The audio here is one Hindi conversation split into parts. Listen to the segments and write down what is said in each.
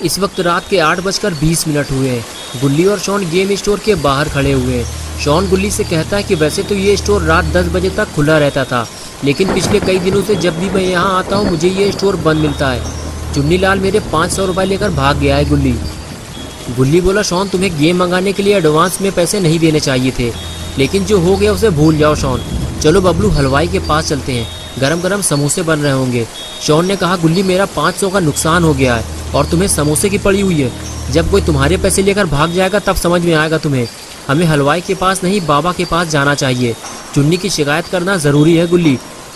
इस वक्त रात के 8:20 हुए हैं। गुल्ली और शॉन गेम स्टोर के बाहर खड़े हुए हैं। शॉन गुल्ली से कहता है कि वैसे तो ये स्टोर रात 10 बजे तक खुला रहता था, लेकिन पिछले कई दिनों से जब भी मैं यहाँ आता हूँ मुझे ये स्टोर बंद मिलता है। चुन्नी लाल मेरे 500 रुपये लेकर भाग गया है। गुल्ली बोला, शॉन तुम्हें गेम मंगाने के लिए एडवांस में पैसे नहीं देने चाहिए थे, लेकिन जो हो गया उसे भूल जाओ शॉन। चलो बबलू हलवाई के पास चलते हैं, गरम गरम समोसे बन रहे होंगे। शॉन ने कहा, गुल्ली मेरा 500 का नुकसान हो गया है और तुम्हें समोसे की पड़ी हुई है। जब कोई तुम्हारे पैसे लेकर भाग जाएगा तब समझ में आएगा तुम्हें। हमें हलवाई के पास नहीं बाबा के पास जाना चाहिए। चुन्नी की शिकायत करना ज़रूरी है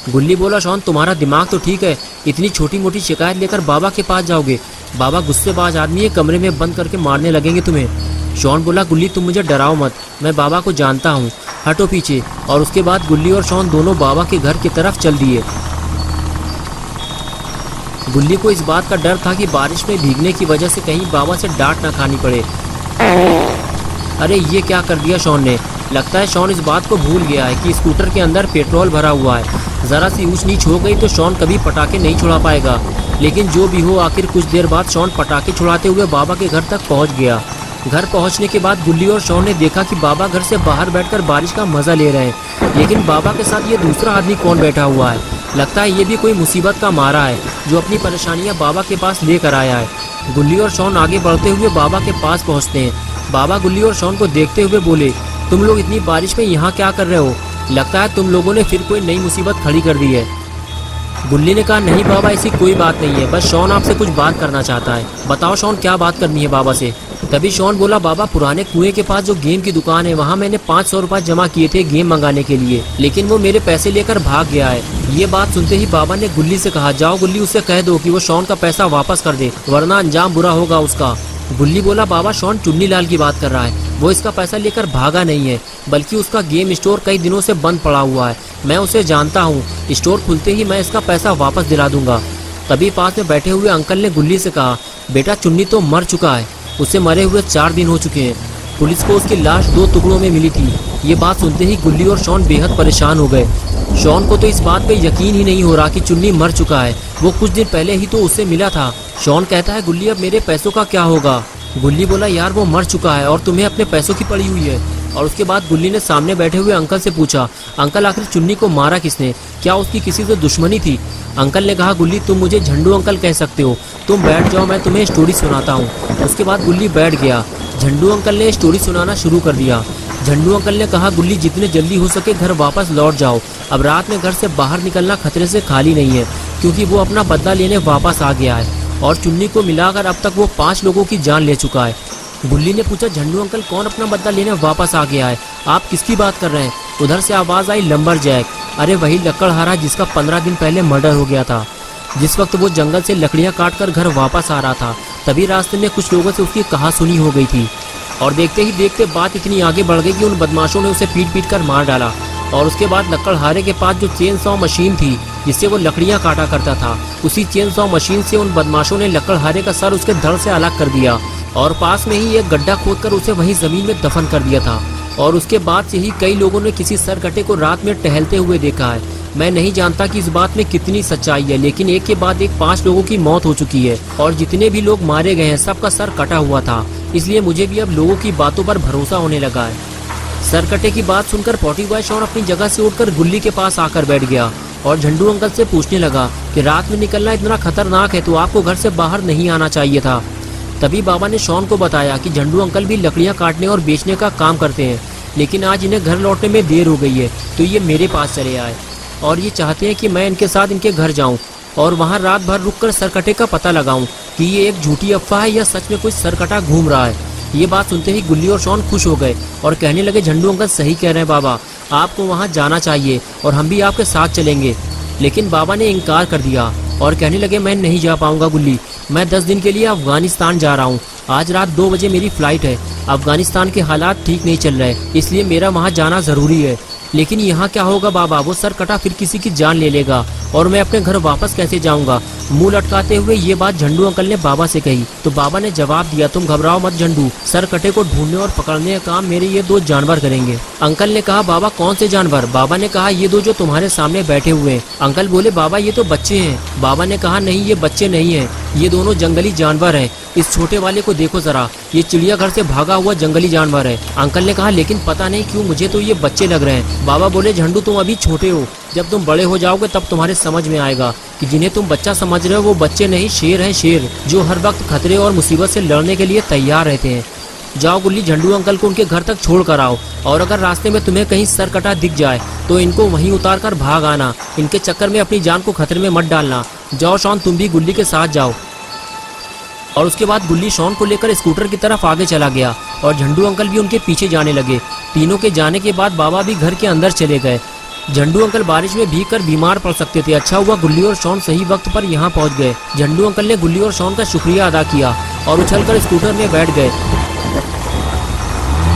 गुल्ली बोला, शॉन तुम्हारा दिमाग तो ठीक है, इतनी छोटी मोटी शिकायत लेकर बाबा के पास जाओगे? बाबा गुस्सेबाज आदमी है, कमरे में बंद करके मारने लगेंगे तुम्हें। शॉन बोला, गुल्ली तुम मुझे डराओ मत, मैं बाबा को जानता हूँ, हटो पीछे। और उसके बाद गुल्ली और शॉन दोनों बाबा के घर की तरफ चल दिए। गुल्ली को इस बात का डर था कि बारिश में भीगने की वजह से कहीं बाबा से डांट ना खानी पड़े। अरे ये क्या कर दिया शॉन ने। लगता है शॉन इस बात को भूल गया है कि स्कूटर के अंदर पेट्रोल भरा हुआ है। ज़रा सी ऊंच नीच हो गई तो शॉन कभी पटाखे नहीं छुड़ा पाएगा। लेकिन जो भी हो, आखिर कुछ देर बाद शॉन पटाखे छुड़ाते हुए बाबा के घर तक पहुंच गया। घर पहुंचने के बाद गुल्ली और शॉन ने देखा कि बाबा घर से बाहर बैठकर बारिश का मज़ा ले रहे हैं, लेकिन बाबा के साथ ये दूसरा आदमी कौन बैठा हुआ है। लगता है ये भी कोई मुसीबत का मारा है जो अपनी परेशानियां बाबा के पास लेकर आया है। गुल्ली और शॉन आगे बढ़ते हुए बाबा के पास पहुंचते हैं। बाबा गुल्ली और शॉन को देखते हुए बोले, तुम लोग इतनी बारिश में यहाँ क्या कर रहे हो? लगता है तुम लोगों ने फिर कोई नई मुसीबत खड़ी कर दी है। गुल्ली ने कहा, नहीं बाबा ऐसी कोई बात नहीं है, बस शॉन आपसे कुछ बात करना चाहता है। बताओ शॉन क्या बात करनी है बाबा से? तभी शॉन बोला, बाबा पुराने कुएं के पास जो गेम की दुकान है वहाँ मैंने 500 रुपये जमा किए थे गेम मंगाने के लिए, लेकिन वो मेरे पैसे लेकर भाग गया है। ये बात सुनते ही बाबा ने गुल्ली से कहा, जाओ गुल्ली उससे कह दो कि वो शॉन का पैसा वापस कर दे, वरना अंजाम बुरा होगा उसका। गुल्ली बोला, बाबा शॉन चुन्नी लाल की बात कर रहा है, वो इसका पैसा लेकर भागा नहीं है, बल्कि उसका गेम स्टोर कई दिनों से बंद पड़ा हुआ है। मैं उसे जानता हूँ, स्टोर खुलते ही मैं इसका पैसा वापस दिला दूंगा। तभी पास में बैठे हुए अंकल ने गुल्ली से कहा, बेटा चुन्नी तो मर चुका है, उसे मरे हुए 4 दिन हो चुके हैं। पुलिस को उसकी लाश 2 टुकड़ों में मिली थी। ये बात सुनते ही गुल्ली और शॉन बेहद परेशान हो गए। शॉन को तो इस बात पे यकीन ही नहीं हो रहा कि चुन्नी मर चुका है, वो कुछ दिन पहले ही तो उससे मिला था। शॉन कहता है, गुल्ली अब मेरे पैसों का क्या होगा? गुल्ली बोला, यार वो मर चुका है और तुम्हें अपने पैसों की पड़ी हुई है। और उसके बाद गुल्ली ने सामने बैठे हुए अंकल से पूछा, अंकल आखिर चुन्नी को मारा किसने? क्या उसकी किसी से दुश्मनी थी? अंकल ने कहा, गुल्ली तुम मुझे झंडू अंकल कह सकते हो, तुम बैठ जाओ मैं तुम्हें स्टोरी सुनाता हूँ। उसके बाद गुल्ली बैठ गया। झंडू अंकल ने स्टोरी सुनाना शुरू कर दिया। झंडू अंकल ने कहा, गुल्ली जितने जल्दी हो सके घर वापस लौट जाओ, अब रात में घर से बाहर निकलना खतरे से खाली नहीं है, क्योंकि वो अपना बदला लेने वापस आ गया है और चुन्नी को मिलाकर अब तक वो 5 लोगों की जान ले चुका है। गुल्ली ने पूछा, झंडू अंकल कौन अपना बदला लेने वापस आ गया है? आप किसकी बात कर रहे हैं? उधर से आवाज़ आई, लंबरजैक। अरे वही लकड़हारा जिसका 15 दिन पहले मर्डर हो गया था। जिस वक्त वो जंगल से लकड़ियाँ काट कर घर वापस आ रहा था, तभी रास्ते में कुछ लोगों से उसकी कहासुनी हो गई थी और देखते ही देखते बात इतनी आगे बढ़ गई कि उन बदमाशों ने उसे पीट कर मार डाला। और उसके बाद लकड़हारे के पास जो चेन सॉ मशीन थी जिससे वो लकड़ियाँ काटा करता था, उसी चेन सॉ मशीन से उन बदमाशों ने लकड़हारे का सर उसके धड़ से अलग कर दिया और पास में ही एक गड्ढा खोदकर उसे वहीं जमीन में दफन कर दिया था। और उसके बाद से ही कई लोगों ने किसी सरकटे को रात में टहलते हुए देखा है। मैं नहीं जानता कि इस बात में कितनी सच्चाई है, लेकिन एक के बाद एक 5 लोगों की मौत हो चुकी है और जितने भी लोग मारे गए हैं सबका सर कटा हुआ था। इसलिए मुझे भी अब लोगों की बातों पर भरोसा होने लगा है। सरकटे की बात सुनकर पॉटी बॉय शॉन अपनी जगह से उठकर गुल्ली के पास आकर बैठ गया और झंडू अंकल से पूछने लगा कि रात में निकलना इतना खतरनाक है तो आपको घर से बाहर नहीं आना चाहिए था। तभी बाबा ने शॉन को बताया कि झंडू अंकल भी लकड़ियाँ काटने और बेचने का काम करते हैं, लेकिन आज इन्हें घर लौटने में देर हो गई है तो ये मेरे पास चले आए और ये चाहते हैं कि मैं इनके साथ इनके घर जाऊं और वहां रात भर रुककर सरकटे का पता लगाऊं कि ये एक झूठी अफवाह है या सच में कोई सरकटा घूम रहा है। ये बात सुनते ही गुल्ली और शॉन खुश हो गए और कहने लगे, झंडू अंकल सही कह रहे हैं बाबा, आपको वहाँ जाना चाहिए और हम भी आपके साथ चलेंगे। लेकिन बाबा ने इनकार कर दिया और कहने लगे, मैं नहीं जा पाऊंगा गुल्ली, मैं 10 दिन के लिए अफगानिस्तान जा रहा हूँ। आज रात 2 बजे मेरी फ्लाइट है। अफगानिस्तान के हालात ठीक नहीं चल रहे, इसलिए मेरा वहाँ जाना ज़रूरी है। लेकिन यहाँ क्या होगा बाबा, वो सर कटा फिर किसी की जान ले लेगा और मैं अपने घर वापस कैसे जाऊँगा? मुंह लटकाते हुए ये बात झंडू अंकल ने बाबा से कही तो बाबा ने जवाब दिया, तुम घबराओ मत झंडू, सर कटे को ढूंढने और पकड़ने का काम मेरे ये 2 जानवर करेंगे। अंकल ने कहा, बाबा कौन से जानवर? बाबा ने कहा, ये 2 जो तुम्हारे सामने बैठे हुए हैं। अंकल बोले, बाबा ये तो बच्चे हैं। बाबा ने कहा, नहीं ये बच्चे नहीं है, ये दोनों जंगली जानवर हैं। इस छोटे वाले को देखो जरा, ये चिड़ियाघर से भागा हुआ जंगली जानवर है। अंकल ने कहा लेकिन पता नहीं क्यों मुझे तो ये बच्चे लग रहे हैं। बाबा बोले झंडू तुम अभी छोटे हो, जब तुम बड़े हो जाओगे तब तुम्हारे समझ में आएगा कि जिन्हें तुम बच्चा समझ रहे हो वो बच्चे नहीं, शेर हैं शेर, जो हर वक्त खतरे और मुसीबत से लड़ने के लिए तैयार रहते हैं। जाओ गुल्ली, झंडू अंकल को उनके घर तक छोड़ कर आओ, और अगर रास्ते में तुम्हें कहीं सरकटा दिख जाए तो इनको वहीं उतार कर भाग आना। इनके चक्कर में अपनी जान को खतरे में मत डालना। जाओ शॉन, तुम भी गुल्ली के साथ जाओ। और उसके बाद गुल्ली शॉन को लेकर स्कूटर की तरफ आगे चला गया और झंडू अंकल भी उनके पीछे जाने लगे। तीनों के जाने के बाद बाबा भी घर के अंदर चले गए। झंडू अंकल बारिश में भीगकर बीमार पड़ सकते थे। अच्छा हुआ गुल्ली और शॉन सही वक्त पर यहाँ पहुँच गए। झंडू अंकल ने गुल्ली और शॉन का शुक्रिया अदा किया और उछलकर स्कूटर में बैठ गए।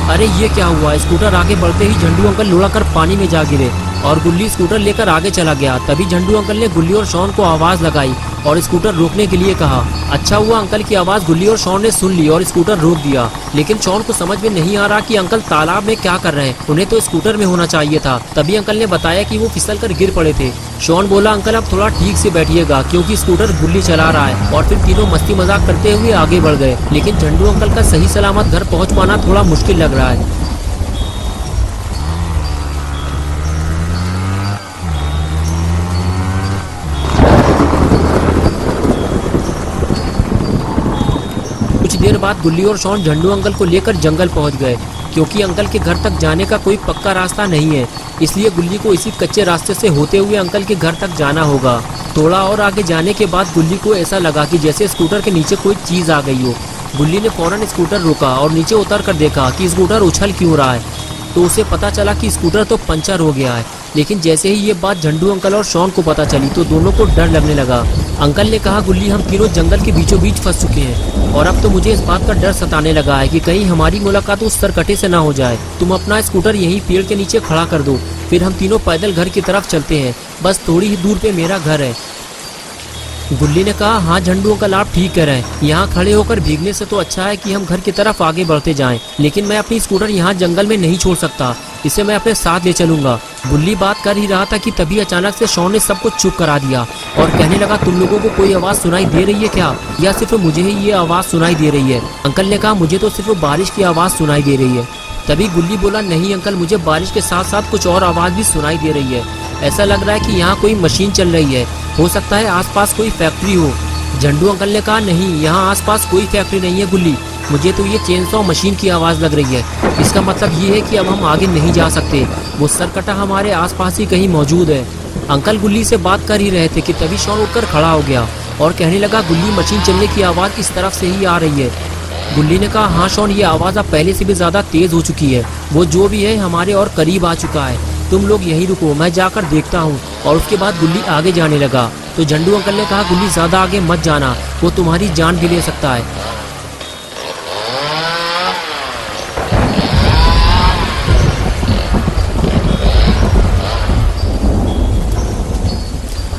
अरे ये क्या हुआ? स्कूटर आगे बढ़ते ही झंडू अंकल लुढ़क कर पानी में जा गिरे और गुल्ली स्कूटर लेकर आगे चला गया। तभी झंडू अंकल ने गुल्ली और शॉन को आवाज लगाई और स्कूटर रोकने के लिए कहा। अच्छा हुआ अंकल की आवाज गुल्ली और शॉन ने सुन ली और स्कूटर रोक दिया। लेकिन शॉन को समझ में नहीं आ रहा कि अंकल तालाब में क्या कर रहे हैं, उन्हें तो स्कूटर में होना चाहिए था। तभी अंकल ने बताया कि वो फिसल कर गिर पड़े थे। शॉन बोला अंकल अब थोड़ा ठीक से बैठिएगा, क्योंकि स्कूटर गुल्ली चला रहा है। और फिर तीनों मस्ती मजाक करते हुए आगे बढ़ गए। लेकिन झंडू अंकल का सही सलामत घर पहुँच पाना थोड़ा मुश्किल लग रहा है। कुछ देर बाद गुल्ली और शॉन झंडू अंकल को लेकर जंगल पहुंच गए, क्योंकि अंकल के घर तक जाने का कोई पक्का रास्ता नहीं है। इसलिए गुल्ली को इसी कच्चे रास्ते से होते हुए अंकल के घर तक जाना होगा। थोड़ा और आगे जाने के बाद गुल्ली को ऐसा लगा कि जैसे स्कूटर के नीचे कोई चीज आ गई हो। गुल्ली ने फौरन स्कूटर रोका और नीचे उतर कर देखा कि स्कूटर उछल क्यों रहा है। तो उसे पता चला कि स्कूटर तो पंचर हो गया है। लेकिन जैसे ही ये बात झंडू अंकल और शॉन को पता चली तो दोनों को डर लगने लगा। अंकल ने कहा गुल्ली हम तीनों जंगल के बीचों बीच फंस चुके हैं और अब तो मुझे इस बात का डर सताने लगा है कि कहीं हमारी मुलाकात उस सरकटे से ना हो जाए। तुम अपना स्कूटर यहीं पेड़ के नीचे खड़ा कर दो, फिर हम तीनों पैदल घर की तरफ चलते हैं। बस थोड़ी ही दूर पे मेरा घर है। गुल्ली ने कहा हाँ झंडू अंकल आप ठीक कह रहे हैं, यहाँ खड़े होकर भीगने से तो अच्छा है कि हम घर की तरफ आगे बढ़ते जाएं। लेकिन मैं अपनी स्कूटर यहाँ जंगल में नहीं छोड़ सकता, इसे मैं अपने साथ ले चलूंगा। गुल्ली बात कर ही रहा था कि तभी अचानक से शॉन ने सब कुछ चुप करा दिया और कहने लगा तुम लोगों को कोई आवाज सुनाई दे रही है क्या, या सिर्फ मुझे ही ये आवाज सुनाई दे रही है? अंकल ने कहा मुझे तो सिर्फ बारिश की आवाज सुनाई दे रही है। तभी गुल्ली बोला नहीं अंकल, मुझे बारिश के साथ साथ कुछ और आवाज भी सुनाई दे रही है। ऐसा लग रहा है कि यहाँ कोई मशीन चल रही है, हो सकता है आसपास कोई फैक्ट्री हो। झंडू अंकल ने कहा नहीं, यहाँ आसपास कोई फैक्ट्री नहीं है गुल्ली, मुझे तो ये चेनसॉ मशीन की आवाज़ लग रही है। इसका मतलब ये है कि अब हम आगे नहीं जा सकते, वो सरकटा हमारे आसपास ही कहीं मौजूद है। अंकल गुल्ली से बात कर ही रहे थे कि तभी शॉन उठकर खड़ा हो गया और कहने लगा गुल्ली मशीन चलने की आवाज़ इस तरफ से ही आ रही है। गुल्ली ने कहा हाँ शॉन, ये आवाज़ अब पहले से भी ज़्यादा तेज़ हो चुकी है, वो जो भी है हमारे और करीब आ चुका है। तुम लोग यहीं रुको, मैं जाकर देखता हूँ। और उसके बाद गुल्ली आगे जाने लगा तो झंडू अंकल ने कहा गुल्ली ज़्यादा आगे मत जाना, वो तुम्हारी जान भी ले सकता है।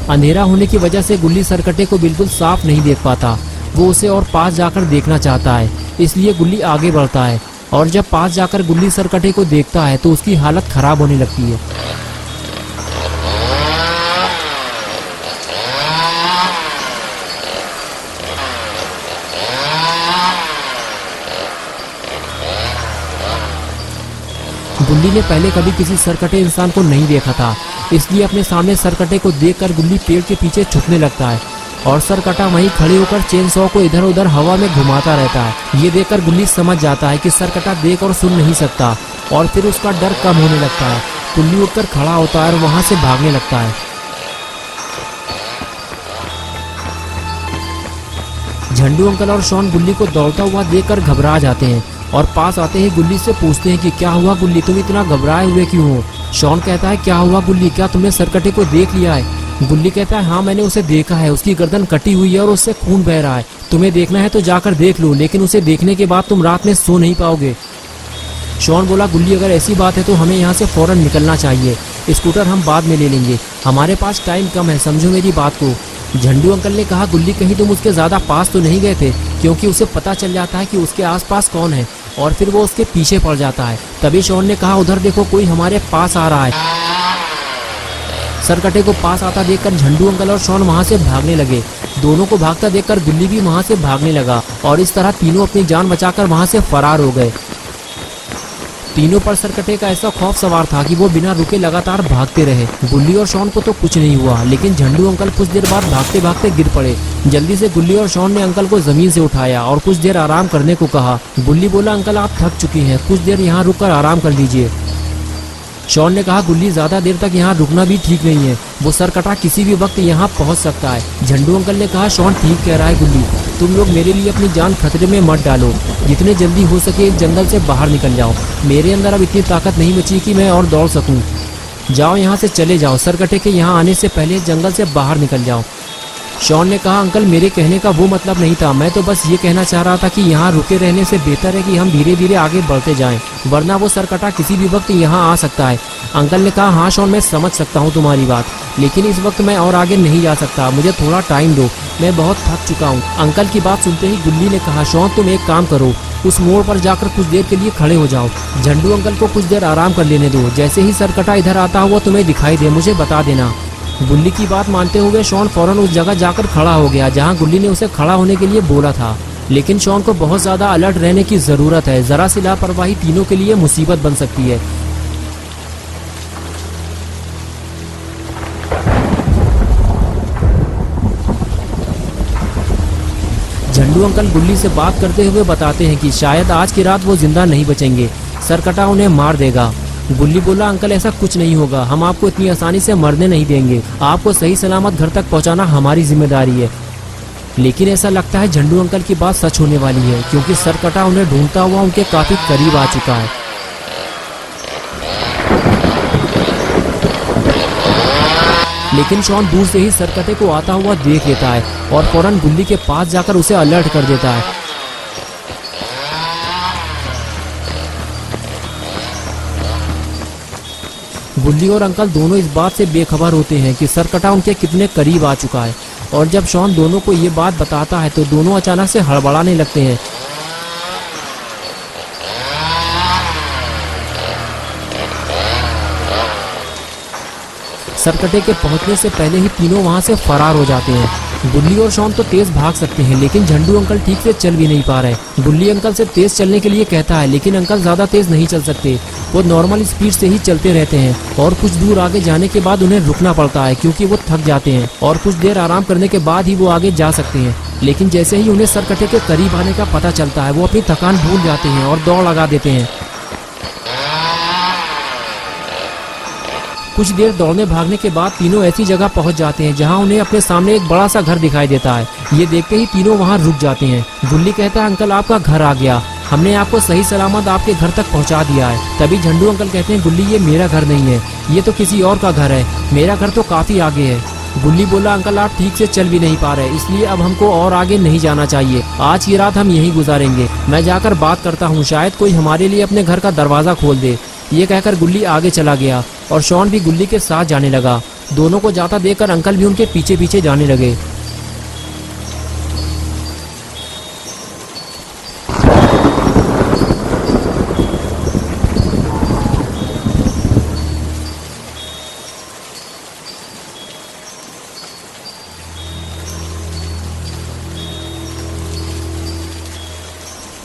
अंधेरा होने की वजह से गुल्ली सरकटे को बिल्कुल साफ नहीं देख पाता। वो उसे और पास जाकर देखना चाहता है, इसलिए गुल्ली आगे बढ़ता है और जब पास जाकर गुल्ली सरकटे को देखता है तो उसकी हालत खराब होने लगती है। गुल्ली ने पहले कभी किसी सरकटे इंसान को नहीं देखा था, इसलिए अपने सामने सरकटे को देखकर गुल्ली पेड़ के पीछे छुपने लगता है और सरकटा वहीं खड़े होकर चेनसॉ को इधर उधर हवा में घुमाता रहता है। ये देखकर गुल्ली समझ जाता है कि सरकटा देख और सुन नहीं सकता और फिर उसका डर कम होने लगता है। गुल्ली उठकर खड़ा होता है और वहां से भागने लगता है। झंडू अंकल और शॉन गुल्ली को दौड़ता हुआ देखकर घबरा जाते हैं और पास आते ही गुल्ली से पूछते हैं कि क्या हुआ गुल्ली, तुम इतना घबराए हुए क्यों हो? शॉन कहता है क्या हुआ गुल्ली, क्या तुमने सरकटे को देख लिया है? गुल्ली कहता है हाँ मैंने उसे देखा है, उसकी गर्दन कटी हुई है और उससे खून बह रहा है। तुम्हें देखना है तो जाकर देख लो, लेकिन उसे देखने के बाद तुम रात में सो नहीं पाओगे। शॉन बोला गुल्ली अगर ऐसी बात है तो हमें यहाँ से फौरन निकलना चाहिए, स्कूटर हम बाद में ले लेंगे, हमारे पास टाइम कम है, समझो मेरी बात को। झंडू अंकल ने कहा गुल्ली कहीं तुम उसके ज्यादा पास तो नहीं गए थे, क्योंकि उसे पता चल जाता है कि उसके आसपास कौन है और फिर वो उसके पीछे पड़ जाता है। तभी शॉन ने कहा उधर देखो कोई हमारे पास आ रहा है। सरकटे को पास आता देखकर झंडू अंकल और शॉन वहां से भागने लगे दोनों को भागता देखकर गुल्ली भी वहाँ से भागने लगा और इस तरह तीनों अपनी जान बचाकर वहाँ से फरार हो गए। तीनों पर सरकटे का ऐसा खौफ सवार था कि वो बिना रुके लगातार भागते रहे। गुल्ली और शॉन को तो कुछ नहीं हुआ, लेकिन झंडू अंकल कुछ देर बाद भागते भागते गिर पड़े। जल्दी से गुल्ली और शॉन ने अंकल को जमीन से उठाया और कुछ देर आराम करने को कहा। गुल्ली बोला, अंकल आप थक चुकी हैं, कुछ देर यहाँ रुककर आराम कर लीजिए। शॉन ने कहा, गुल्ली ज्यादा देर तक यहाँ रुकना भी ठीक नहीं है, वो सरकटा किसी भी वक्त यहाँ पहुँच सकता है। झंडू अंकल ने कहा, शॉन ठीक कह रहा है गुल्ली, तुम लोग मेरे लिए अपनी जान खतरे में मत डालो, जितने जल्दी हो सके इस जंगल से बाहर निकल जाओ। मेरे अंदर अब इतनी ताकत नहीं बची कि मैं और दौड़ सकूं। जाओ यहाँ से चले जाओ, सरकटे के यहाँ आने से पहले जंगल से बाहर निकल जाओ। शॉन ने कहा, अंकल मेरे कहने का वो मतलब नहीं था, मैं तो बस ये कहना चाह रहा था कि यहाँ रुके रहने से बेहतर है कि हम धीरे धीरे आगे बढ़ते जाएं, वरना वो सरकटा किसी भी वक्त यहाँ आ सकता है। अंकल ने कहा, हाँ शॉन मैं समझ सकता हूँ तुम्हारी बात, लेकिन इस वक्त मैं और आगे नहीं जा सकता, मुझे थोड़ा टाइम दो, मैं बहुत थक चुका हूँ। अंकल की बात सुनते ही गुल्ली ने कहा, शॉन तुम एक काम करो, उस मोड़ पर जाकर कुछ देर के लिए खड़े हो जाओ, झंडू अंकल को कुछ देर आराम कर लेने दो, जैसे ही सरकटा इधर आता हुआ तुम्हें दिखाई दे मुझे बता देना। गुल्ली की बात मानते हुए शॉन फौरन उस जगह जाकर खड़ा हो गया जहां गुल्ली ने उसे खड़ा होने के लिए बोला था। लेकिन शॉन को बहुत ज्यादा अलर्ट रहने की जरूरत है, जरा सी लापरवाही तीनों के लिए मुसीबत बन सकती है। झंडू अंकल गुल्ली से बात करते हुए बताते हैं कि शायद आज की रात वो जिंदा नहीं बचेंगे, सरकटा उन्हें मार देगा। गुल्ली बोला, अंकल ऐसा कुछ नहीं होगा, हम आपको इतनी आसानी से मरने नहीं देंगे, आपको सही सलामत घर तक पहुंचाना हमारी जिम्मेदारी है। लेकिन ऐसा लगता है झंडू अंकल की बात सच होने वाली है, क्योंकि सरकटा उन्हें ढूंढता हुआ उनके काफी करीब आ चुका है। लेकिन शॉन दूर से ही सरकटे को आता हुआ देख लेता है और फौरन गुल्ली के पास जाकर उसे अलर्ट कर देता है। गुल्ली और अंकल दोनों इस बात से बेखबर होते हैं कि सरकटा उनके कितने करीब आ चुका है, और जब शॉन दोनों को ये बात बताता है तो दोनों अचानक से हड़बड़ाने लगते हैं। सरकटे के पहुंचने से पहले ही तीनों वहां से फरार हो जाते हैं। गुल्ली और शॉन तो तेज भाग सकते हैं, लेकिन झंडू अंकल ठीक से चल भी नहीं पा रहे। गुल्ली अंकल से तेज चलने के लिए कहता है, लेकिन अंकल ज्यादा तेज नहीं चल सकते, वो नॉर्मल स्पीड से ही चलते रहते हैं और कुछ दूर आगे जाने के बाद उन्हें रुकना पड़ता है क्योंकि वो थक जाते हैं और कुछ देर आराम करने के बाद ही वो आगे जा सकते हैं। लेकिन जैसे ही उन्हें सरकटे के करीब आने का पता चलता है वो अपनी थकान भूल जाते हैं और दौड़ लगा देते हैं। कुछ देर दौड़ने भागने के बाद तीनों ऐसी जगह पहुंच जाते हैं जहां उन्हें अपने सामने एक बड़ा सा घर दिखाई देता है। ये देखते ही तीनों वहां रुक जाते हैं। गुल्ली कहता है, अंकल आपका घर आ गया, हमने आपको सही सलामत आपके घर तक पहुंचा दिया है। तभी झंडू अंकल कहते हैं, गुल्ली ये मेरा घर नहीं है, ये तो किसी और का घर है, मेरा घर तो काफी आगे है। गुल्ली बोला, अंकल आप ठीक से चल भी नहीं पा रहे, इसलिए अब हमको और आगे नहीं जाना चाहिए, आज की रात हम यहीं गुजारेंगे, मैं जाकर बात करता हूँ, शायद कोई हमारे लिए अपने घर का दरवाजा खोल दे। ये कहकर गुल्ली आगे चला गया और शॉन भी गुल्ली के साथ जाने लगा। दोनों को जाता देखकर अंकल भी उनके पीछे पीछे जाने लगे।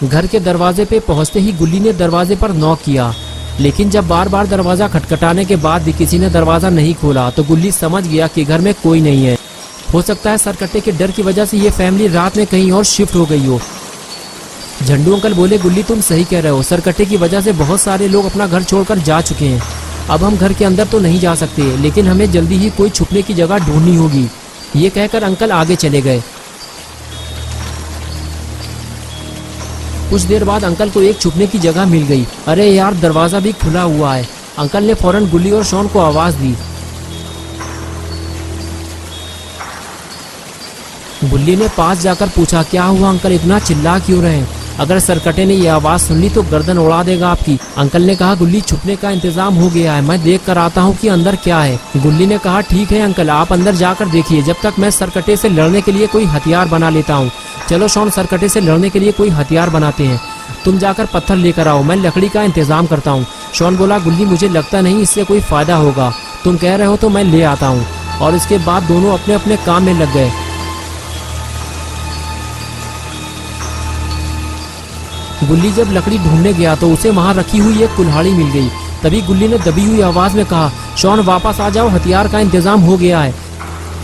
घर के दरवाजे पे पहुंचते ही गुल्ली ने दरवाजे पर नॉक किया, लेकिन जब बार बार दरवाजा खटखटाने के बाद भी किसी ने दरवाजा नहीं खोला तो गुल्ली समझ गया कि घर में कोई नहीं है। हो सकता है सरकट्टे के डर की वजह से ये फैमिली रात में कहीं और शिफ्ट हो गई हो। झंडू अंकल बोले, गुल्ली तुम सही कह रहे हो, सरकट्टे की वजह से बहुत सारे लोग अपना घर छोड़कर जा चुके हैं। अब हम घर के अंदर तो नहीं जा सकते, लेकिन हमें जल्दी ही कोई छुपने की जगह ढूंढनी होगी। ये कहकर अंकल आगे चले गए। कुछ देर बाद अंकल को एक छुपने की जगह मिल गई। अरे यार, दरवाजा भी खुला हुआ है। अंकल ने फौरन गुल्ली और शॉन को आवाज दी। गुल्ली ने पास जाकर पूछा, क्या हुआ अंकल, इतना चिल्ला क्यों रहे हैं? अगर सरकटे ने यह आवाज सुन ली तो गर्दन उड़ा देगा आपकी। अंकल ने कहा, गुल्ली छुपने का इंतजाम हो गया है, मैं देख कर आता हूँ कि अंदर क्या है। गुल्ली ने कहा, ठीक है अंकल, आप अंदर जाकर देखिए, जब तक मैं सरकटे से लड़ने के लिए कोई हथियार बना लेता हूँ। चलो शॉन, सरकटे से लड़ने के लिए कोई हथियार बनाते हैं, तुम जाकर पत्थर लेकर आओ, मैं लकड़ी का इंतजाम करता हूँ। शॉन बोला, गुल्ली मुझे लगता नहीं इससे कोई फायदा होगा, तुम कह रहे हो तो मैं ले आता हूँ। और इसके बाद दोनों अपने अपने काम में लग गए। गुल्ली जब लकड़ी ढूंढने गया तो उसे वहाँ रखी हुई एक कुल्हाड़ी मिल गई। तभी गुल्ली ने दबी हुई आवाज में कहा, शॉन वापस आ जाओ, हथियार का इंतजाम हो गया है।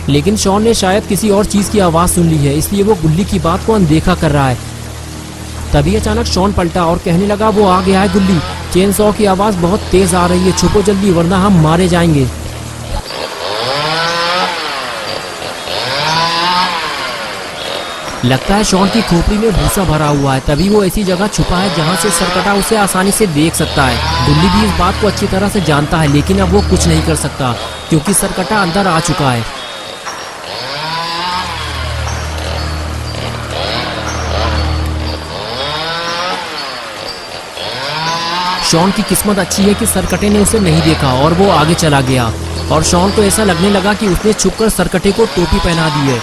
लेकिन शॉन ने शायद किसी और चीज की आवाज सुन ली है, इसलिए वो गुल्ली की बात को अनदेखा कर रहा है। तभी अचानक शॉन पलटा और कहने लगा, वो आ गया है गुल्ली, चेन सॉ की आवाज बहुत तेज आ रही है, छुपो जल्दी वरना हम मारे जाएंगे। लगता है शॉन की खोपड़ी में भूसा भरा हुआ है, तभी वो ऐसी जगह छुपा है जहाँ से सरकटा उसे आसानी से देख सकता है। गुल्ली भी इस बात को अच्छी तरह से जानता है, लेकिन अब वो कुछ नहीं कर सकता क्योंकि सरकटा अंदर आ चुका है। शॉन की किस्मत अच्छी है कि सरकटे ने उसे नहीं देखा और वो आगे चला गया। और शॉन को ऐसा लगने लगा कि उसने छुपकर सरकटे को टोपी पहना दी है।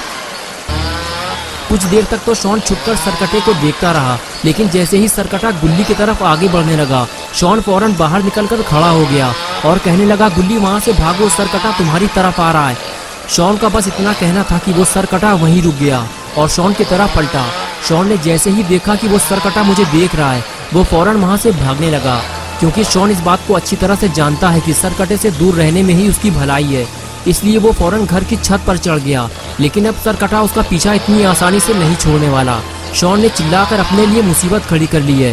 कुछ देर तक तो शॉन छुपकर सरकटे को देखता रहा, लेकिन जैसे ही सरकटा गुल्ली की तरफ आगे बढ़ने लगा, शॉन फौरन बाहर निकलकर खड़ा हो गया और कहने लगा, गुल्ली वहां से भागो, सरकटा तुम्हारी तरफ आ रहा है। शॉन का बस इतना कहना था कि वो सरकटा वहीं रुक गया और शॉन की तरफ पलटा। शॉन ने जैसे ही देखा कि वो सरकटा मुझे देख रहा है, वो फौरन वहां से भागने लगा, क्योंकि शॉन इस बात को अच्छी तरह से जानता है कि सरकटे से दूर रहने में ही उसकी भलाई है। इसलिए वो फौरन घर की छत पर चढ़ गया, लेकिन अब सरकटा उसका पीछा इतनी आसानी से नहीं छोड़ने वाला। शॉन ने चिल्लाकर अपने लिए मुसीबत खड़ी कर ली है।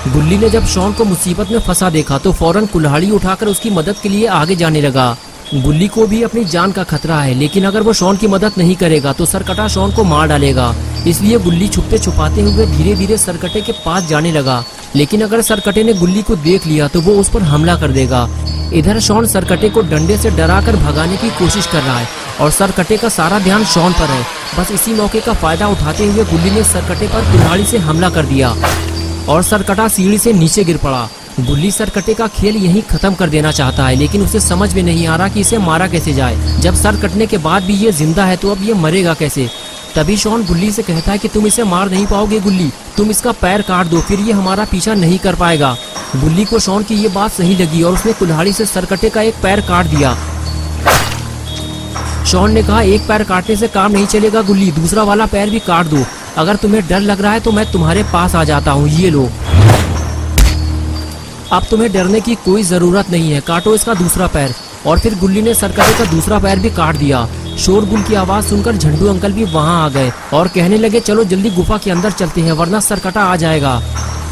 गुल्ली ने जब शॉन को मुसीबत में फंसा देखा तो फौरन कुल्हाड़ी उठाकर उसकी मदद के लिए आगे जाने लगा। गुल्ली को भी अपनी जान का खतरा है, लेकिन अगर वो शॉन की मदद नहीं करेगा तो सरकटा शॉन को मार डालेगा। इसलिए गुल्ली छुपते छुपाते हुए धीरे धीरे सरकटे के पास जाने लगा, लेकिन अगर सरकटे ने गुल्ली को देख लिया तो वो उस पर हमला कर देगा। इधर शॉन सरकटे को डंडे से डराकर भगाने की कोशिश कर रहा है और सरकटे का सारा ध्यान शॉन पर है। बस इसी मौके का फायदा उठाते हुए गुल्ली ने सरकटे पर कुल्हाड़ी से हमला कर दिया और सरकटा सीढ़ी से नीचे गिर पड़ा। गुल्ली सरकटे का खेल यहीं खत्म कर देना चाहता है, लेकिन उसे समझ में नहीं आ रहा कि इसे मारा कैसे जाए। जब सर कटने के बाद भी ये जिंदा है तो अब ये मरेगा कैसे। तभी शॉन गुल्ली से कहता है कि तुम इसे मार नहीं पाओगे गुल्ली, तुम इसका पैर काट दो, फिर ये हमारा पीछा नहीं कर पाएगा। गुल्ली को शॉन की ये बात सही लगी और उसने कुल्हाड़ी से सरकटे का एक पैर काट दिया। शॉन ने कहा, एक पैर काटने से काम नहीं चलेगा गुल्ली, दूसरा वाला पैर भी काट दो। अगर तुम्हें डर लग रहा है तो मैं तुम्हारे पास आ जाता हूँ, ये लो। अब तुम्हें डरने की कोई जरूरत नहीं है, काटो इसका दूसरा पैर। और फिर गुल्ली ने सरकटे का दूसरा पैर भी काट दिया। शोरगुल की आवाज सुनकर झंडू अंकल भी वहां आ गए और कहने लगे, चलो जल्दी गुफा के अंदर चलते हैं वरना सरकटा आ जाएगा।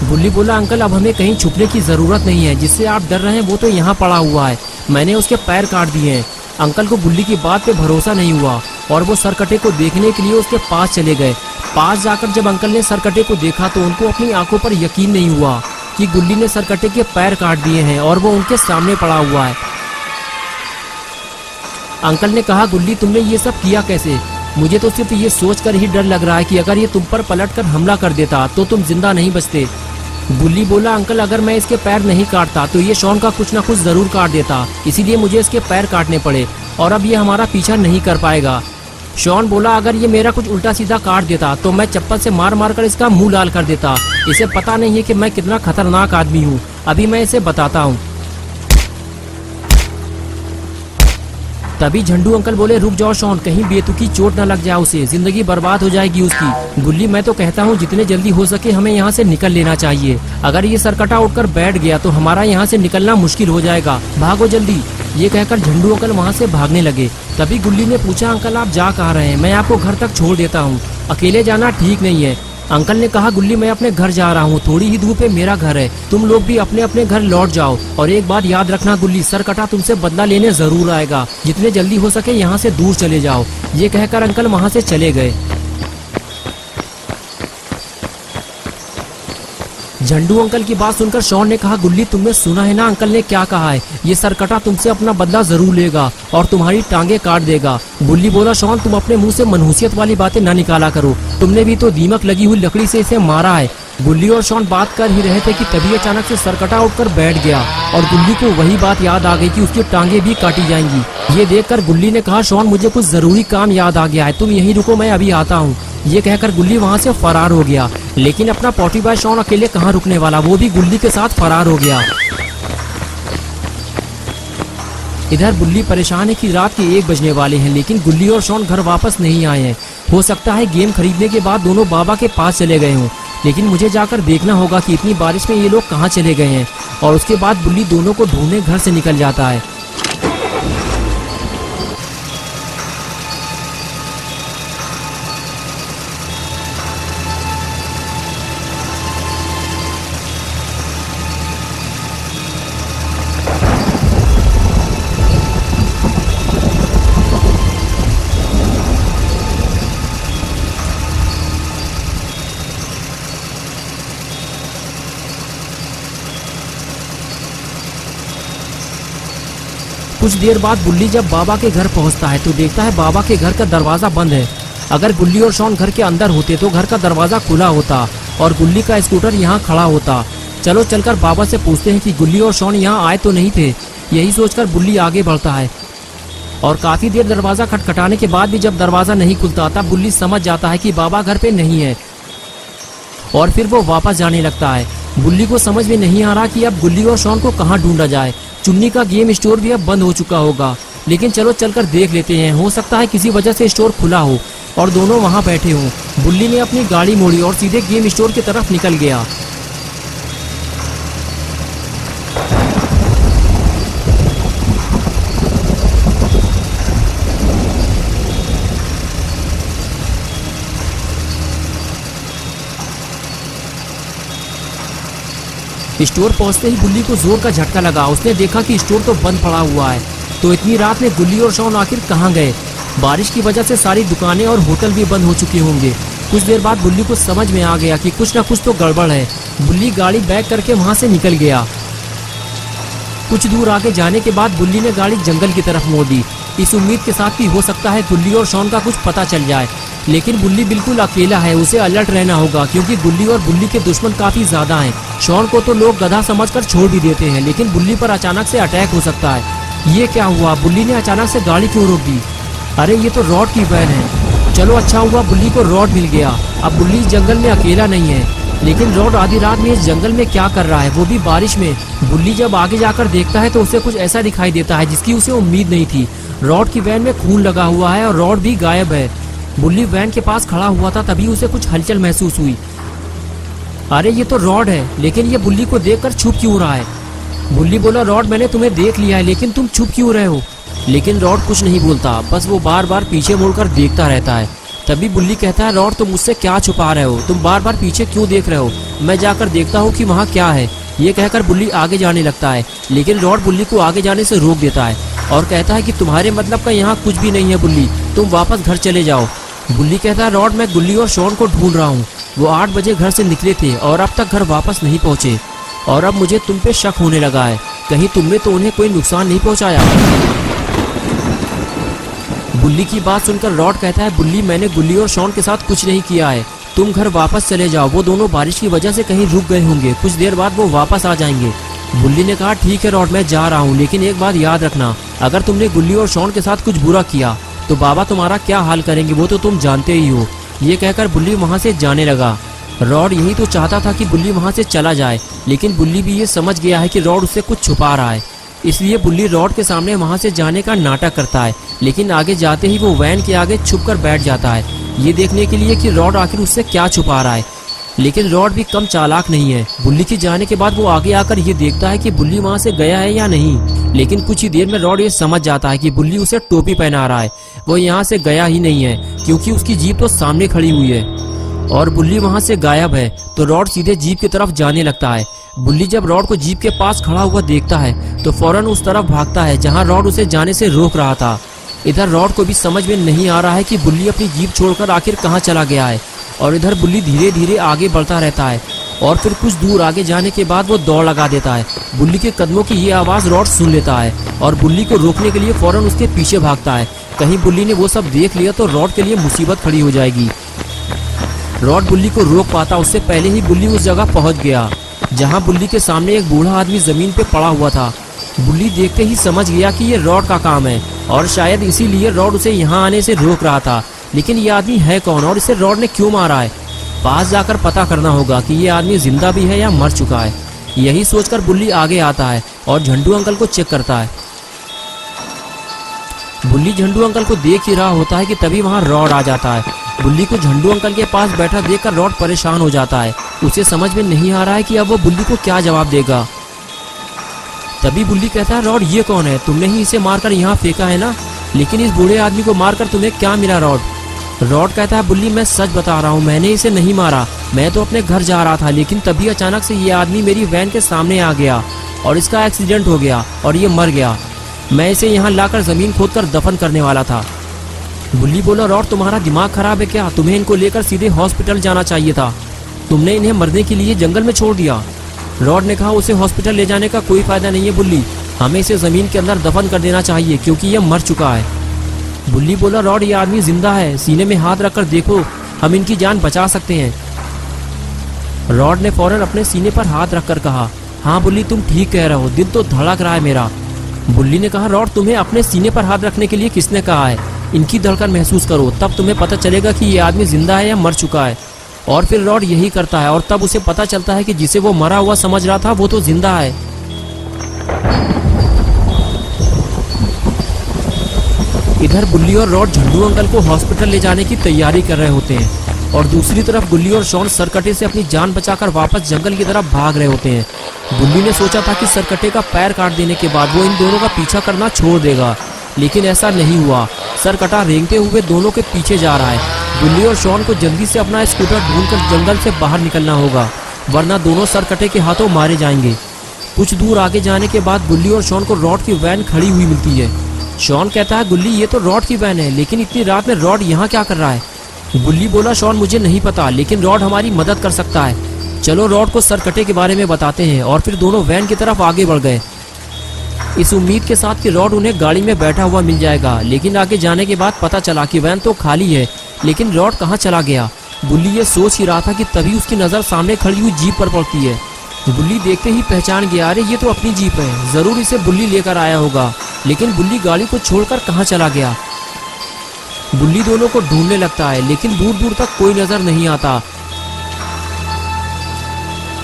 गुल्ली बोला, अंकल अब हमें कहीं छुपने की जरूरत नहीं है, जिससे आप डर रहे हैं वो तो यहाँ पड़ा हुआ है, मैंने उसके पैर काट दिए हैं। अंकल को गुल्ली की बात पे भरोसा नहीं हुआ और वो सरकटे को देखने के लिए उसके पास चले गए। पास जाकर जब अंकल ने सरकटे को देखा तो उनको अपनी आंखों पर यकीन नहीं हुआ कि गुल्ली ने सरकटे के पैर काट दिए हैं और वो उनके सामने पड़ा हुआ है। अंकल ने कहा, गुल्ली तुमने ये सब किया कैसे? मुझे तो सिर्फ ये सोचकर ही डर लग रहा है कि अगर ये तुम पर पलटकर हमला कर देता तो तुम जिंदा नहीं बचते। गुल्ली बोला, अंकल अगर मैं इसके पैर नहीं काटता तो ये शॉन का कुछ ना कुछ जरूर काट देता, इसीलिए मुझे इसके पैर काटने पड़े और अब ये हमारा पीछा नहीं कर पाएगा। शॉन बोला, अगर ये मेरा कुछ उल्टा सीधा काट देता तो मैं चप्पल से मार मार कर इसका मुंह लाल कर देता। इसे पता नहीं है कि मैं कितना खतरनाक आदमी हूँ, अभी मैं इसे बताता हूँ। तभी झंडू अंकल बोले, रुक जाओ शॉन, कहीं बेतुकी चोट न लग जाए उसे, जिंदगी बर्बाद हो जाएगी उसकी। गुल्ली मैं तो कहता हूँ जितने जल्दी हो सके हमें यहाँ से निकल लेना चाहिए, अगर ये सरकटा उठकर बैठ गया तो हमारा यहाँ से निकलना मुश्किल हो जाएगा, भागो जल्दी। ये कहकर झंडू अंकल वहाँ से भागने लगे। तभी गुल्ली ने पूछा, अंकल आप जा कहाँ रहे हैं? मैं आपको घर तक छोड़ देता हूँ, अकेले जाना ठीक नहीं है। अंकल ने कहा, गुल्ली मैं अपने घर जा रहा हूँ, थोड़ी ही दूर पे मेरा घर है, तुम लोग भी अपने अपने घर लौट जाओ। और एक बात याद रखना गुल्ली, सरकटा तुमसे बदला लेने जरूर आएगा, जितने जल्दी हो सके यहाँ से दूर चले जाओ। ये कहकर अंकल वहाँ से चले गए। झंडू अंकल की बात सुनकर शॉन ने कहा, गुल्ली तुमने सुना है ना अंकल ने क्या कहा है, ये सरकटा तुमसे अपना बदला जरूर लेगा और तुम्हारी टांगे काट देगा। गुल्ली बोला, शॉन तुम अपने मुंह से मनहूसियत वाली बातें न निकाला करो, तुमने भी तो दीमक लगी हुई लकड़ी से इसे मारा है। गुल्ली और शॉन बात कर ही रहे थे कि तभी अचानक से सरकटा उठकर बैठ गया और गुल्ली को वही बात याद आ गई कि उसकी टांगे भी काटी जाएंगी। ये देखकर गुल्ली ने कहा, शॉन मुझे कुछ जरूरी काम याद आ गया है, तुम यहीं रुको मैं अभी आता हूँ। ये कहकर गुल्ली वहाँ से फरार हो गया, लेकिन अपना पॉटी बॉय शॉन अकेले कहाँ रुकने वाला, वो भी गुल्ली के साथ फरार हो गया। इधर गुल्ली परेशान है कि रात के 1 बजने वाले हैं, लेकिन गुल्ली और शॉन घर वापस नहीं आए हैं। हो सकता है गेम खरीदने के बाद दोनों बाबा के पास चले गए हों। लेकिन मुझे जाकर देखना होगा कि इतनी बारिश में ये लोग कहाँ चले गए हैं। और उसके बाद बुल्ली दोनों को ढूंढने घर से निकल जाता है। कुछ देर बाद बुल्ली जब बाबा के घर पहुंचता है तो देखता है बाबा के घर का दरवाजा बंद है। अगर गुल्ली और शॉन घर के अंदर होते तो घर का दरवाजा खुला होता और गुल्ली का स्कूटर यहाँ खड़ा होता। चलो चलकर बाबा से पूछते हैं कि गुल्ली और शॉन यहाँ आए तो नहीं थे। यही सोचकर बुल्ली आगे बढ़ता है और काफी देर दरवाजा खटखटाने के बाद भी जब दरवाजा नहीं खुलता तब बुल्ली समझ जाता है कि बाबा घर पे नहीं है और फिर वो वापस जाने लगता है। बुल्ली को समझ में नहीं आ रहा कि अब गुल्ली और शॉन को कहाँ ढूंढा जाए। चुन्नी का गेम स्टोर भी अब बंद हो चुका होगा, लेकिन चलो चलकर देख लेते हैं। हो सकता है किसी वजह से स्टोर खुला हो और दोनों वहां बैठे हों। बुल्ली ने अपनी गाड़ी मोड़ी और सीधे गेम स्टोर की तरफ निकल गया। स्टोर पहुंचते ही बुल्ली को जोर का झटका लगा। उसने देखा कि स्टोर तो बंद पड़ा हुआ है। तो इतनी रात में गुल्ली और शॉन आखिर कहाँ गए? बारिश की वजह से सारी दुकानें और होटल भी बंद हो चुके होंगे। कुछ देर बाद बुल्ली को समझ में आ गया कि कुछ न कुछ तो गड़बड़ है। बुल्ली गाड़ी बैक करके वहां से निकल गया। कुछ दूर आगे जाने के बाद बुल्ली ने गाड़ी जंगल की तरफ मोड़ दी, इस उम्मीद के साथ कि हो सकता है गुल्ली और शॉन का कुछ पता चल जाए। लेकिन बुल्ली बिल्कुल अकेला है, उसे अलर्ट रहना होगा क्योंकि गुल्ली और बुल्ली के दुश्मन काफी ज्यादा हैं। शॉन को तो लोग गधा समझकर छोड़ भी देते हैं, लेकिन बुल्ली पर अचानक से अटैक हो सकता है। ये क्या हुआ? बुल्ली ने अचानक से गाड़ी क्यों रोक दी? अरे ये तो रॉड की वैन है। चलो अच्छा हुआ बुल्ली को रॉड मिल गया। अब बुल्ली इस जंगल में अकेला नहीं है। लेकिन रॉड आधी रात में इस जंगल में क्या कर रहा है, वो भी बारिश में? बुल्ली जब आगे जाकर देखता है तो उसे कुछ ऐसा दिखाई देता है जिसकी उसे उम्मीद नहीं थी। रॉड की वैन में खून लगा हुआ है और रॉड भी गायब है। बुल्ली वैन के पास खड़ा हुआ था, तभी उसे कुछ हलचल महसूस हुई। अरे ये तो रॉड है, लेकिन ये बुल्ली को देखकर छुप क्यों रहा है? बुल्ली बोला, रॉड मैंने तुम्हें देख लिया है, लेकिन तुम छुप क्यों रहे हो? लेकिन रॉड कुछ नहीं बोलता, बस वो बार बार पीछे मुड़कर देखता रहता है। तभी बुल्ली कहता है, रॉड तुम मुझसे क्या छुपा रहे हो? तुम बार बार पीछे क्यों देख रहे हो? मैं जाकर देखता हूँ कि वहाँ क्या है। ये कहकर बुल्ली आगे जाने लगता है, लेकिन रॉड बुल्ली को आगे जाने से रोक देता है और कहता है कि तुम्हारे मतलब का यहाँ कुछ भी नहीं है बुल्ली, तुम वापस घर चले जाओ। बुल्ली कहता है, रॉड मैं गुल्ली और शॉन को ढूंढ रहा हूँ। वो 8 बजे घर से निकले थे और अब तक घर वापस नहीं पहुँचे और अब मुझे तुम पे शक होने लगा है। कहीं तुमने तो उन्हें कोई नुकसान नहीं पहुँचाया? बुल्ली की बात सुनकर रॉड कहता है, बुल्ली मैंने गुल्ली और शॉन के साथ कुछ नहीं किया है, तुम घर वापस चले जाओ। वो दोनों बारिश की वजह से कहीं रुक गए होंगे, कुछ देर बाद वो वापस आ जाएंगे। बुल्ली ने कहा, ठीक है रॉड मैं जा रहा हूँ, लेकिन एक बात याद रखना, अगर तुमने गुल्ली और शॉन के साथ कुछ बुरा किया तो बाबा तुम्हारा क्या हाल करेंगे वो तो तुम जानते ही हो। ये कहकर बुल्ली वहाँ से जाने लगा। रॉड यही तो चाहता था कि बुल्ली वहाँ से चला जाए, लेकिन बुल्ली भी ये समझ गया है कि रॉड उससे कुछ छुपा रहा है। इसलिए बुल्ली रॉड के सामने वहाँ से जाने का नाटक करता है, लेकिन आगे जाते ही वो वैन के आगे छुपकर बैठ जाता है, ये देखने के लिए कि रॉड आखिर उससे क्या छुपा रहा है। लेकिन रॉड भी कम चालाक नहीं है। बुल्ली के जाने के बाद वो आगे आकर ये देखता है कि बुल्ली वहाँ से गया है या नहीं। लेकिन कुछ ही देर में रॉड ये समझ जाता है कि बुल्ली उसे टोपी पहना रहा है। वो यहाँ से गया ही नहीं है क्योंकि उसकी जीप तो सामने खड़ी हुई है और बुल्ली वहाँ से गायब है। तो रॉड सीधे जीप की तरफ जाने लगता है। बुल्ली जब रॉड को जीप के पास खड़ा हुआ देखता है तो फौरन उस तरफ भागता है जहाँ रॉड उसे जाने से रोक रहा था। इधर रॉड को भी समझ में नहीं आ रहा है कि बुल्ली अपनी जीप छोड़कर आखिर कहाँ चला गया है और इधर बुल्ली धीरे धीरे आगे बढ़ता रहता है और फिर कुछ दूर आगे जाने के बाद वो दौड़ लगा देता है। बुल्ली के कदमों की ये आवाज़ रॉड सुन लेता है और बुल्ली को रोकने के लिए फौरन उसके पीछे भागता है। कहीं बुल्ली ने वो सब देख लिया तो रॉड के लिए मुसीबत खड़ी हो जाएगी। रॉड बुल्ली को रोक पाता उससे पहले ही बुल्ली उस जगह पहुंच गया जहां बुल्ली के सामने एक बूढ़ा आदमी जमीन पे पड़ा हुआ था। बुल्ली देखते ही समझ गया कि ये रॉड का काम है और शायद इसीलिए रॉड उसे यहाँ आने से रोक रहा था। लेकिन ये आदमी है कौन और इसे रॉड ने क्यों मारा है? पास जाकर पता करना होगा कि ये आदमी जिंदा भी है या मर चुका है। यही सोचकर बुल्ली आगे आता है और झंडू अंकल को चेक करता है। बुल्ली झंडू अंकल को देख ही रहा होता है कि तभी वहाँ रॉड आ जाता है। बुल्ली को झंडू अंकल के पास बैठा देखकर रॉड परेशान हो जाता है उसे समझ में नहीं आ रहा है कि अब वो बुल्ली को क्या जवाब देगा। तभी बुल्ली कहता है, रॉड ये कौन है? तुमने ही इसे मारकर यहाँ फेंका है ना, लेकिन इस बूढ़े आदमी को मारकर तुम्हें क्या मिला रॉड? रॉड कहता है, बुल्ली मैं सच बता रहा हूँ, मैंने इसे नहीं मारा। मैं तो अपने घर जा रहा था, लेकिन तभी अचानक से ये आदमी मेरी वैन के सामने आ गया और इसका एक्सीडेंट हो गया और ये मर गया। मैं इसे यहाँ लाकर जमीन खोदकर दफन करने वाला था। बुल्ली बोला, रॉड तुम्हारा दिमाग खराब है क्या? तुम्हें इनको लेकर सीधे हॉस्पिटल जाना चाहिए था, तुमने इन्हें मरने के लिए जंगल में छोड़ दिया। रॉड ने कहा, उसे हॉस्पिटल ले जाने का कोई फायदा नहीं है बुल्ली, हमें इसे जमीन के अंदर दफन कर देना चाहिए क्योंकि यह मर चुका है। बुल्ली बोला, रॉड ये आदमी जिंदा है, सीने में हाथ रखकर देखो, हम इनकी जान बचा सकते हैं। रॉड ने फौरन अपने सीने पर हाथ रखकर कहा, हाँ बुल्ली तुम ठीक कह रहे हो, दिल तो धड़क रहा है मेरा। बुल्ली ने कहा, रॉड तुम्हें अपने सीने पर हाथ रखने के लिए किसने कहा है? इनकी धड़कन महसूस करो, तब तुम्हें पता चलेगा कि ये आदमी जिंदा है या मर चुका है। और फिर रॉड यही करता है और तब उसे पता चलता है कि जिसे वो मरा हुआ समझ रहा था वो तो जिंदा है। इधर बुल्ली और रॉड झंडू अंकल को हॉस्पिटल ले जाने की तैयारी कर रहे होते हैं और दूसरी तरफ बुल्ली और शॉन सरकटे से अपनी जान बचाकर वापस जंगल की तरफ भाग रहे होते हैं। बुल्ली ने सोचा था कि सरकटे का पैर काट देने के बाद वो इन दोनों का पीछा करना छोड़ देगा, लेकिन ऐसा नहीं हुआ। सरकटा रेंगते हुए दोनों के पीछे जा रहा है। बुल्ली और शॉन को जल्दी से अपना स्कूटर ढूंढकर जंगल से बाहर निकलना होगा, वरना दोनों सरकटे के हाथों मारे जाएंगे। कुछ दूर आगे जाने के बाद बुल्ली और शॉन को रॉड की वैन खड़ी हुई मिलती है। शॉन कहता है, गुल्ली ये तो रॉड की वैन है, लेकिन इतनी रात में रॉड यहाँ क्या कर रहा है? गुल्ली बोला, शॉन मुझे नहीं पता, लेकिन रॉड हमारी मदद कर सकता है। चलो रॉड को सरकटे के बारे में बताते हैं। और फिर दोनों वैन की तरफ आगे बढ़ गए, इस उम्मीद के साथ कि रॉड उन्हें गाड़ी में बैठा हुआ मिल जाएगा। लेकिन आगे जाने के बाद पता चला कि वैन तो खाली है, लेकिन रॉड कहाँ चला गया? बुल्ली ये सोच ही रहा था कि तभी उसकी नज़र सामने खड़ी हुई जीप पर पड़ती है। बुल्ली देखते ही पहचान गया, अरे ये तो अपनी जीप है, जरूर इसे बुल्ली लेकर आया होगा। लेकिन बुल्ली गाड़ी को छोड़कर कहाँ चला गया? बुल्ली दोनों को ढूंढने लगता है, लेकिन दूर दूर तक कोई नजर नहीं आता।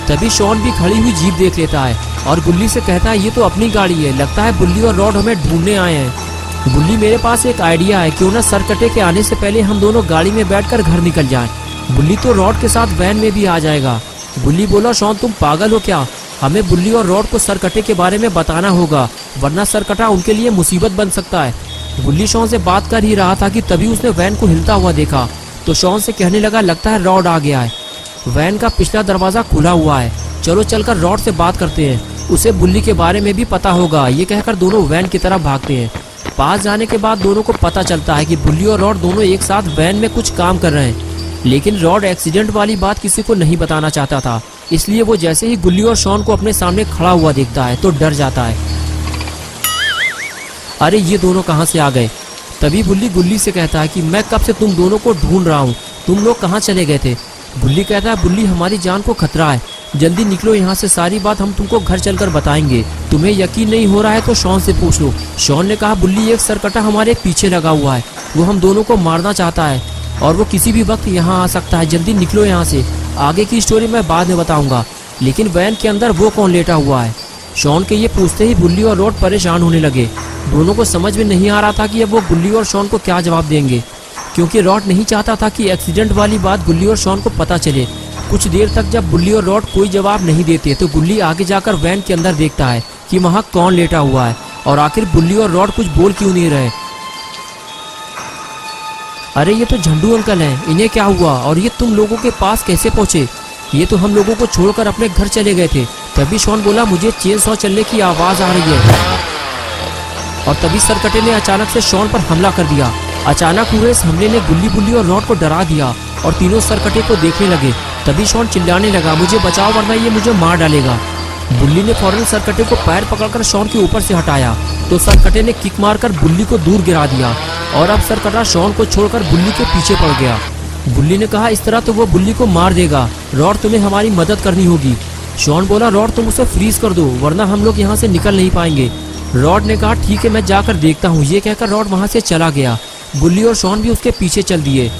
तभी शॉन भी खड़ी हुई जीप देख लेता है और बुल्ली से कहता है, ये तो अपनी गाड़ी है, लगता है बुल्ली और रॉड हमें ढूंढने आए हैं। बुल्ली, मेरे पास एक आइडिया है, क्यों ना सरकटे के आने से पहले हम दोनों गाड़ी में बैठकर घर निकल जाएं। बुल्ली तो रॉड के साथ वैन में भी आ जाएगा। बुल्ली बोला, शॉन तुम पागल हो क्या? हमें बुल्ली और रॉड को सरकटे के बारे में बताना होगा, वरना सरकटा उनके लिए मुसीबत बन सकता है। बुल्ली शॉन से बात कर ही रहा था कि तभी उसने वैन को हिलता हुआ देखा, तो शॉन से कहने लगा, लगता है रॉड आ गया है। वैन का पिछला दरवाजा खुला हुआ है, चलो चलकर रॉड से बात करते हैं, उसे बुल्ली के बारे में भी पता होगा। ये कहकर दोनों वैन की तरफ भागते हैं। पास जाने के बाद दोनों को पता चलता है कि बुल्ली और रॉड दोनों एक साथ वैन में कुछ काम कर रहे हैं। लेकिन रॉड एक्सीडेंट वाली बात किसी को नहीं बताना चाहता था, इसलिए वो जैसे ही गुल्ली और शॉन को अपने सामने खड़ा हुआ देखता है तो डर जाता है। अरे ये दोनों कहाँ से आ गए? तभी बुल्ली गुल्ली से कहता है कि मैं कब से तुम दोनों को ढूंढ रहा हूँ, तुम लोग कहाँ चले गए थे? गुल्ली कहता है, बुल्ली हमारी जान को खतरा है, जल्दी निकलो यहाँ से, सारी बात हम तुमको घर चलकर बताएंगे। तुम्हें यकीन नहीं हो रहा है तो शॉन से पूछ लो। शॉन ने कहा, बुल्ली एक सरकटा हमारे पीछे लगा हुआ है, वो हम दोनों को मारना चाहता है और वो किसी भी वक्त यहाँ आ सकता है, जल्दी निकलो यहाँ से। आगे की स्टोरी मैं बाद में बताऊंगा। लेकिन वैन के अंदर वो कौन लेटा हुआ है? शॉन के ये पूछते ही बुल्ली और रॉड परेशान होने लगे। दोनों को समझ में नहीं आ रहा था कि अब वो बुल्ली और शॉन को क्या जवाब देंगे, क्योंकि रॉड नहीं चाहता था कि एक्सीडेंट वाली बात गुल्ली और शॉन को पता चले। कुछ देर तक जब बुल्ली और रॉड कोई जवाब नहीं देते तो गुल्ली आगे जाकर वैन के अंदर देखता है कि वहाँ कौन लेटा हुआ है और आखिर बुल्ली और रॉड कुछ बोल क्यों नहीं रहे। अरे ये तो झंडू अंकल हैं, इन्हें क्या हुआ और ये तुम लोगों के पास कैसे पहुंचे? ये तो हम लोगों को छोड़कर अपने घर चले गए थे। तभी शॉन बोला, मुझे चेन सॉ चलने की आवाज आ रही है। और तभी सरकटे ने अचानक से शॉन पर हमला कर दिया। अचानक हुए इस हमले ने बुल्ली और रॉड को डरा दिया और तीनों सरकटे को देखने लगे। तभी शॉन चिल्लाने लगा, मुझे बचाओ वरना ये मुझे मार डालेगा। बुल्ली ने फौरन सरकटे को पैर पकड़कर शॉन के ऊपर से हटाया तो सरकटे ने किक मारकर बुल्ली को दूर गिरा दिया और अब सरकटा शॉन को छोड़कर बुल्ली के पीछे पड़ गया। बुल्ली ने कहा, इस तरह तो वो बुल्ली को मार देगा, रॉड तुम्हें हमारी मदद करनी होगी। शॉन बोला, रॉड तुम उसे फ्रीज कर दो वरना हम लोग यहाँ से निकल नहीं पाएंगे। रॉड ने कहा, ठीक है मैं जाकर देखता हूँ। ये कहकर रॉड वहाँ से चला गया। बुल्ली और शॉन भी उसके पीछे चल दिए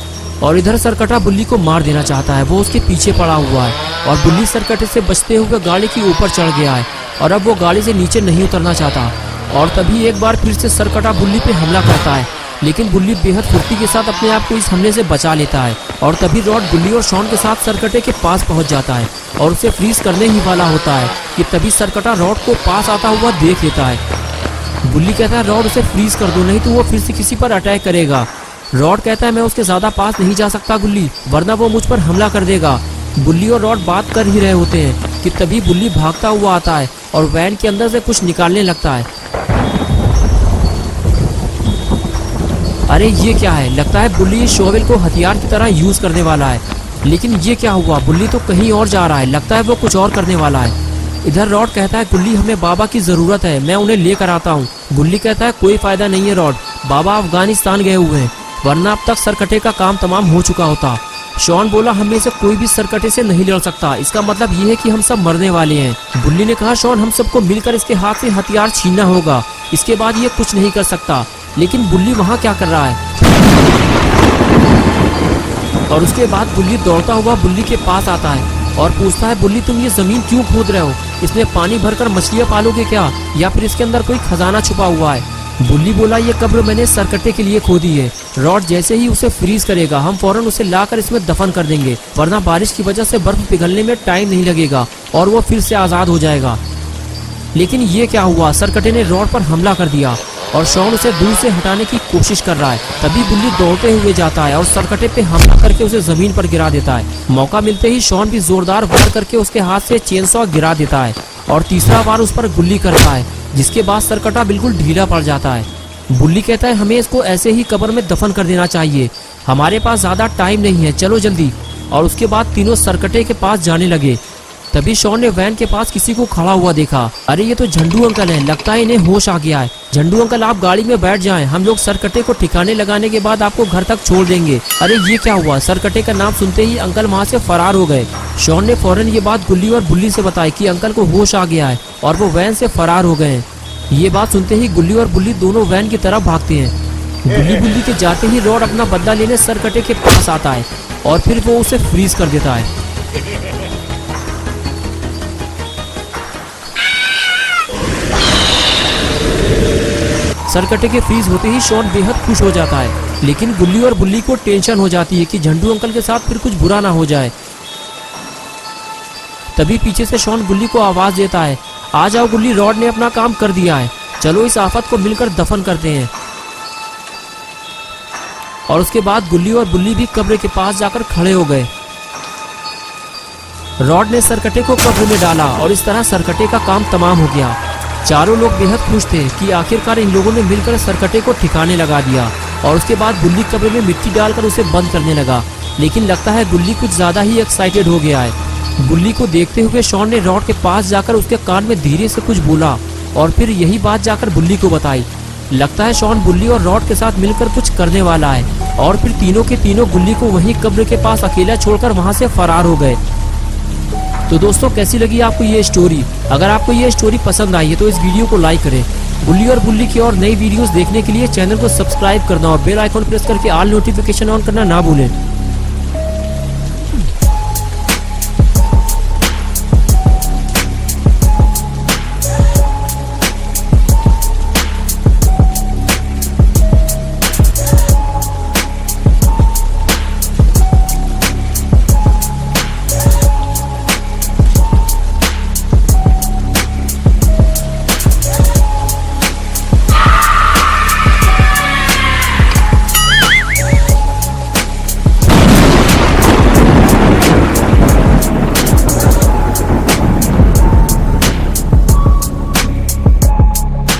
और इधर सरकटा बुल्ली को मार देना चाहता है, वो उसके पीछे पड़ा हुआ है और बुल्ली सरकटे से बचते हुए गाड़ी के ऊपर चढ़ गया है और अब वो गाड़ी से नीचे नहीं उतरना चाहता। और तभी एक बार फिर से सरकटा बुल्ली पे हमला करता है। लेकिन बुल्ली बेहद फुर्ती के साथ अपने आप को इस हमले से बचा लेता है और तभी रॉड बुल्ली और शॉन के साथ सरकटे के पास पहुंच जाता है और उसे फ्रीज करने ही वाला होता है कि तभी सरकटा रॉड को पास आता हुआ देख लेता है। बुल्ली कहता है रॉड उसे फ्रीज कर दो, नहीं तो वो फिर से किसी पर अटैक करेगा। रॉड कहता है मैं उसके ज्यादा पास नहीं जा सकता गुल्ली, वरना वो मुझ पर हमला कर देगा। बुल्ली और रॉड बात कर ही रहे होते हैं कि तभी बुल्ली भागता हुआ आता है और वैन के अंदर से कुछ निकालने लगता है। अरे ये क्या है, लगता है बुल्ली इस शोवेल को हथियार की तरह यूज करने वाला है। लेकिन ये क्या हुआ, बुल्ली तो कहीं और जा रहा है, लगता है वो कुछ और करने वाला है। इधर रॉड कहता है गुल्ली हमें बाबा की जरूरत है, मैं उन्हें लेकर आता हूँ। गुल्ली कहता है कोई फायदा नहीं है रॉड, बाबा अफगानिस्तान गए हुए हैं, वरना अब तक सरकटे का काम तमाम हो चुका होता। शॉन बोला हम में से कोई भी सरकटे से नहीं लड़ सकता, इसका मतलब ये है कि हम सब मरने वाले हैं। बुल्ली ने कहा शॉन हम सबको मिलकर इसके हाथ से हथियार छीनना होगा, इसके बाद ये कुछ नहीं कर सकता। लेकिन बुल्ली वहाँ क्या कर रहा है? और उसके बाद बुल्ली दौड़ता हुआ बुल्ली के पास आता है और पूछता है बुल्ली तुम ये जमीन क्यों खोद रहे हो, इसमें पानी भरकर मछलियाँ पालोगे क्या, या फिर इसके अंदर कोई खजाना छुपा हुआ है? बुल्ली बोला ये कब्र मैंने सरकटे के लिए खोदी है, रॉड जैसे ही उसे फ्रीज करेगा हम फौरन उसे लाकर इसमें दफन कर देंगे, वरना बारिश की वजह से बर्फ पिघलने में टाइम नहीं लगेगा और वो फिर से आजाद हो जाएगा। लेकिन ये क्या हुआ, सरकटे ने रॉड पर हमला कर दिया और शॉन उसे दूर से हटाने की कोशिश कर रहा है। तभी बुल्ली दौड़ते हुए जाता है और सरकटे पे हमला करके उसे जमीन पर गिरा देता है। मौका मिलते ही शॉन भी जोरदार वार करके उसके हाथ से चेनसॉ गिरा देता है और तीसरा वार उस पर गुल्ली करता है, जिसके बाद सरकटा बिल्कुल ढीला पड़ जाता है। बुल्ली कहता है हमें इसको ऐसे ही कब्र में दफन कर देना चाहिए, हमारे पास ज्यादा टाइम नहीं है, चलो जल्दी। और उसके बाद तीनों सरकटे के पास जाने लगे। तभी शॉन ने वैन के पास किसी को खड़ा हुआ देखा। अरे ये तो झंडू अंकल हैं, लगता है इन्हें होश आ गया है। झंडू अंकल आप गाड़ी में बैठ जाएं, हम लोग सरकटे को ठिकाने लगाने के बाद आपको घर तक छोड़ देंगे। अरे ये क्या हुआ, सरकटे का नाम सुनते ही अंकल वहाँ से फरार हो गए। शॉन ने फौरन ये बात गुल्ली और बुल्ली से बताई कि अंकल को होश आ गया है और वो वैन से फरार हो गए हैं। ये बात सुनते ही गुल्ली और बुल्ली दोनों वैन की तरफ भागते हैं। बुल्ली के जाते ही रॉड अपना बदला लेने सरकटे के पास आता है और फिर वो उसे फ्रीज कर देता है। सरकटे के फ्रीज होते ही शॉन बेहद खुश हो जाता है, लेकिन गुल्ली और बुल्ली को टेंशन हो जाती है कि झंडू अंकल के साथ फिर कुछ बुरा ना हो जाए। तभी पीछे से शॉन गुल्ली को आवाज देता है आ जाओ गुल्ली, रॉड ने अपना काम कर दिया है, चलो इस आफत को मिलकर दफन करते हैं। और उसके बाद गुल्ली और बुल्ली भी कब्र के पास जाकर खड़े हो गए। रॉड ने सरकटे को कब्र में डाला और इस तरह सरकटे का काम तमाम हो गया। चारों लोग बेहद खुश थे कि आखिरकार इन लोगों ने मिलकर सरकटे को ठिकाने लगा दिया। और उसके बाद गुल्ली कब्र में मिट्टी डालकर उसे बंद करने लगा, लेकिन लगता है गुल्ली कुछ ज्यादा ही एक्साइटेड हो गया है। गुल्ली को देखते हुए शॉन ने रॉड के पास जाकर उसके कान में धीरे से कुछ बोला और फिर यही बात जाकर बुल्ली को बताई। लगता है शॉन बुल्ली और रॉड के साथ मिलकर कुछ करने वाला है और फिर तीनों के तीनों गुल्ली को वहीं कब्र के पास अकेला छोड़कर वहां से फरार हो गए। तो दोस्तों कैसी लगी आपको ये स्टोरी? अगर आपको ये स्टोरी पसंद आई है तो इस वीडियो को लाइक करें। गुल्ली और बुल्ली की और नई वीडियोस देखने के लिए चैनल को सब्सक्राइब करना और बेल आइकॉन प्रेस करके ऑल नोटिफिकेशन ऑन करना ना भूलें।